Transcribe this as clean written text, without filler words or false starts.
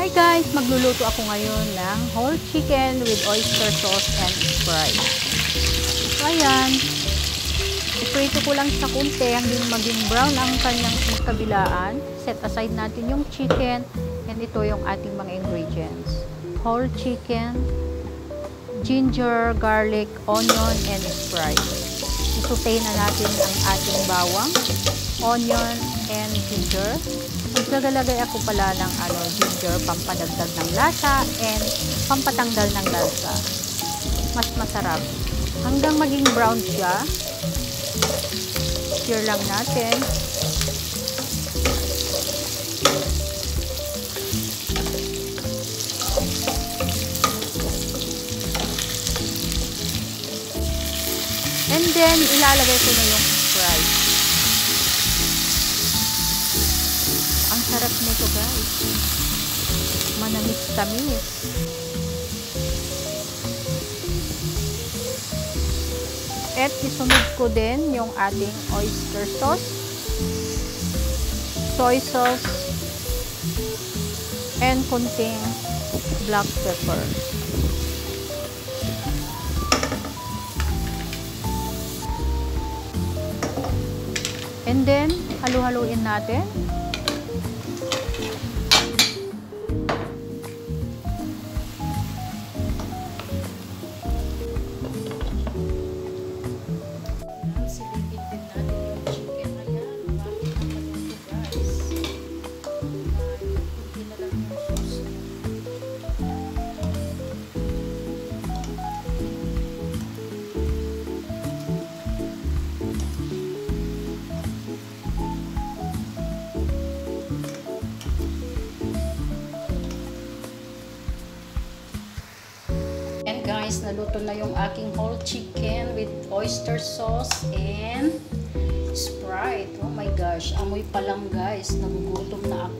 Hi guys! Magluluto ako ngayon ng whole chicken with oyster sauce and Sprite. So ayan, iprito ko lang sa kunti hanggang maging brown ang kanyang magkabilaan. Set aside natin yung chicken and ito yung ating mga ingredients. Whole chicken, ginger, garlic, onion, and Sprite. Isutay na natin ang ating bawang, onion, and ginger. Maglagalagay ako pala ng ginger, pampadagdag ng lasa and pampatanggal ng lasa. Mas masarap. Hanggang maging brown siya. Stir lang natin. And then, ilalagay ko na yung Sprite. Ang sarap nito guys. Manamis-tamis. At isunod ko din yung ating oyster sauce, soy sauce, and konting black pepper. And then, halu-haluin natin. Silipin din natin yung chicken. Ayan, bakit naman ito guys? Kunti na lang yung sauce. And guys, naluto na yung aking whole chicken with oyster sauce and Sprite. Oh my gosh, amoy pa lang guys, nagugutom na ako.